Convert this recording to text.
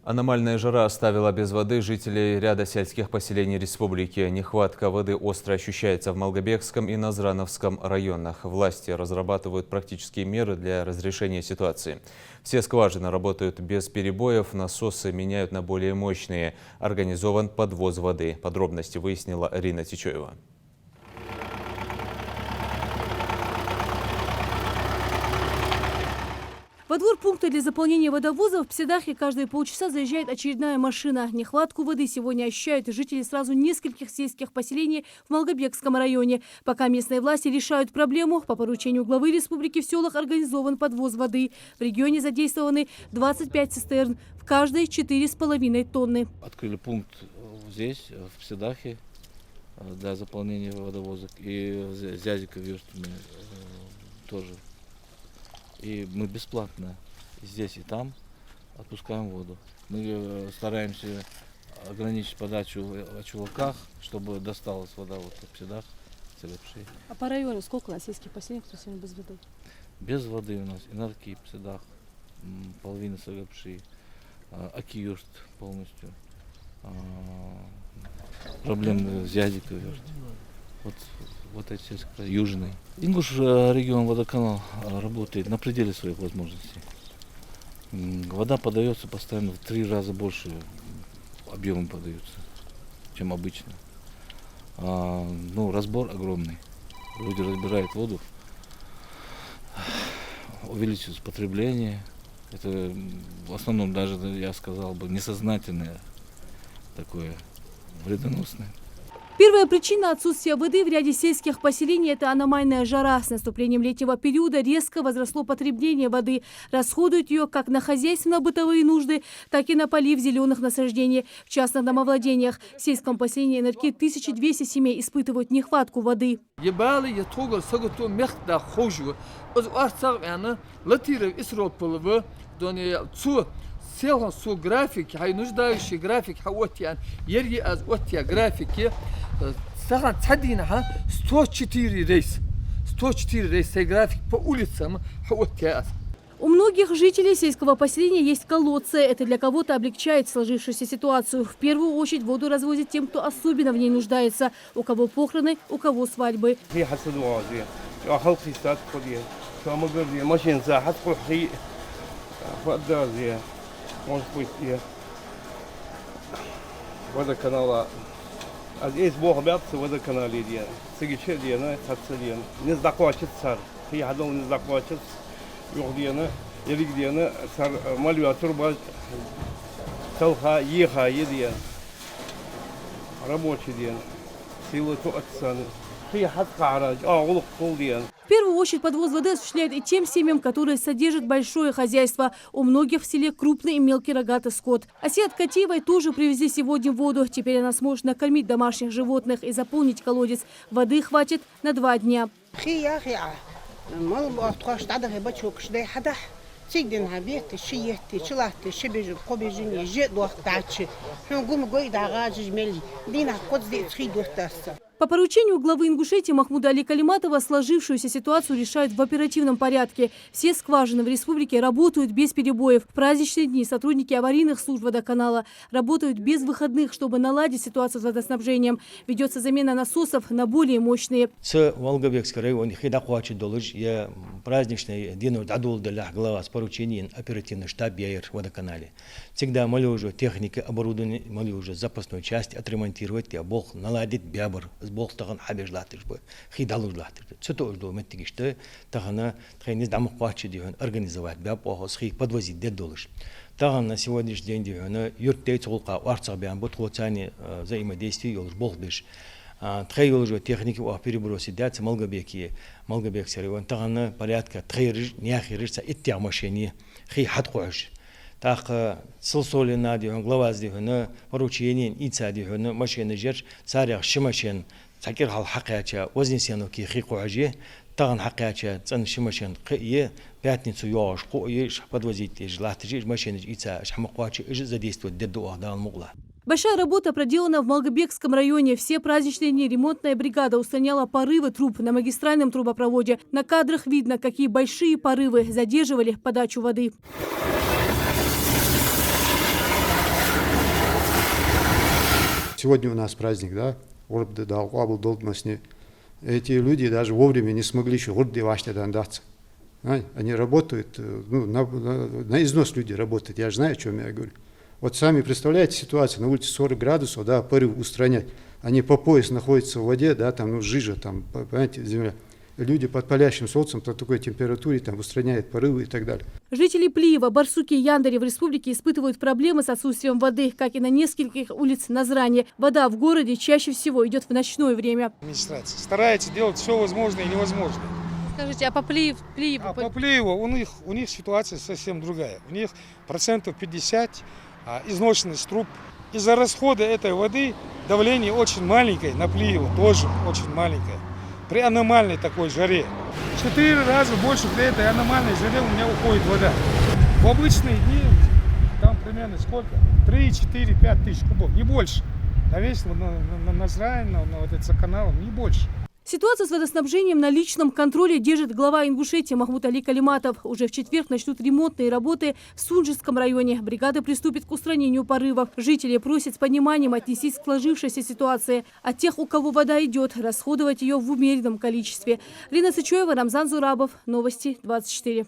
Аномальная жара оставила без воды жителей ряда сельских поселений республики. Нехватка воды остро ощущается в Малгобекском и Назрановском районах. Власти разрабатывают практические меры для разрешения ситуации. Все скважины работают без перебоев, насосы меняют на более мощные. Организован подвоз воды. Подробности выяснила Рина Тичоева. Во двор пункта для заполнения водовоза в Пседахе каждые полчаса заезжает очередная машина. Нехватку воды сегодня ощущают жители сразу нескольких сельских поселений в Малгобекском районе. Пока местные власти решают проблему, по поручению главы республики в селах организован подвоз воды. В регионе задействованы 25 цистерн, в каждой 4,5 тонны. Открыли пункт здесь, в Пседахе, для заполнения водовоза. И в Зязико-Вюртме тоже. И мы бесплатно здесь и там отпускаем воду. Мы стараемся ограничить подачу в чулках, чтобы досталась вода вот в Пседах, Целепши. А по району сколько у нас сельских поселений, кто сегодня без воды? Без воды у нас Инарки, Пседах, половина Целепши, Акиюрт полностью. Проблемы в Зязико-Вюрте. Вот эти южные. Ингуш регион водоканал работает на пределе своих возможностей. Вода подается постоянно в 3 раза больше объемом подается, чем обычно. Разбор огромный. Люди разбирают воду, увеличивается потребление. Это в основном даже, я сказал бы, несознательное такое, вредоносное. Первая причина отсутствия воды в ряде сельских поселений – это аномальная жара. С наступлением летнего периода резко возросло потребление воды. Расходуют ее как на хозяйственно-бытовые нужды, так и на полив зеленых насаждений. В частных домовладениях в сельском поселении Инарки 1200 семей испытывают нехватку воды. Село су графики, хай нуждающий график, хаотьян, ерги аз отья графики, сахан цадина 104 рейс, 104 рейса график по улицам, хаотья. У многих жителей сельского поселения есть колодцы. Это для кого-то облегчает сложившуюся ситуацию. В первую очередь воду развозят тем, кто особенно в ней нуждается. У кого похороны, у кого свадьбы. Водоканала. А здесь Бог бьется в водоканале. Сигиче диена, хатсалиен. Не захватит цар. Я думал, не захватит. Юг диена, ерик диена, цар малюя турба. Салха, еха, едиен. Рабочий день. Силы то отцаны. В первую очередь подвоз воды осуществляют и тем семьям, которые содержат большое хозяйство. У многих в селе крупный и мелкий рогатый скот. Асият Катиевой тоже привезли сегодня воду. Теперь она сможет накормить домашних животных и заполнить колодец. Воды хватит на 2 дня. По поручению главы Ингушетии Махмуда Али Калиматова сложившуюся ситуацию решают в оперативном порядке. Все скважины в республике работают без перебоев. В праздничные дни сотрудники аварийных служб водоканала работают без выходных, чтобы наладить ситуацию с водоснабжением. Ведется замена насосов на более мощные. С Малгобекского района я праздничный день глава с поручением оперативный штаб ЯИР в водоканале. Всегда молю уже техника, оборудование, молю уже запасную часть отремонтировать, я Бог наладит бябр. Бог таган хабежлатыш бы, хидалужлатыш. Что ожду метигиште, тагана тхайниз дамок пачи дивен организовать бяб охос хи подвозить дедолыш. Таган на сегодняшний день дивена юртей цулка арцах бян бутхоцани взаимодействие юлж Бог биш. Тхай юлж техники о перебросе дяц Малгобекие, Малгобекский район тагана порядка тхайрж няхиржса иття машине хи хатхош. Так сылсоли надион глава дивена поручение ица дивена машина жер царях шимашен цакир хал хакяча вознесеновки хикуажи таган хакяча цан шимашен қие пятницу yosh қоиш подвозить желатыжи машина ица шамаквачи задействовать деду ахдал мугла. Большая работа проделана в Малгобекском районе. Все праздничные дни ремонтная бригада устраняла порывы труб на магистральном трубопроводе. На кадрах видно, какие большие порывы задерживали подачу воды. Сегодня у нас праздник, да? Эти люди даже вовремя не смогли еще даться. Они работают, ну, на износ люди работают, я же знаю, о чем я говорю. Вот сами представляете ситуацию, на улице 40 градусов, да, порыв устранять. Они по пояс находятся в воде, да, там, ну, жижа, там, понимаете, земля. Люди под палящим солнцем по такой температуре там устраняют порывы и так далее. Жители Плиева, Барсуки и Яндари в республике испытывают проблемы с отсутствием воды, как и на нескольких улицах Назрани. Вода в городе чаще всего идет в ночное время. Администрация старается делать все возможное и невозможное. Скажите, а по Плиеву? По Плиеву у них ситуация совсем другая. У них 50% изношенность труб. Из-за расхода этой воды давление очень маленькое, на Плиеву тоже очень маленькое. При аномальной такой жаре. 4 раза больше при этой аномальной жаре у меня уходит вода. В обычные дни там примерно сколько? 3, 4, 5 тысяч кубов, не больше. На весь Назрань, на вот этот канал, не больше. Ситуацию с водоснабжением на личном контроле держит глава Ингушетии Махмуд Али Калиматов. Уже в четверг начнут ремонтные работы в Сунжском районе. Бригада приступит к устранению порывов. Жители просят с пониманием отнестись к сложившейся ситуации. А тех, у кого вода идет, расходовать ее в умеренном количестве. Рина Сычоева, Рамзан Зурабов. Новости 24.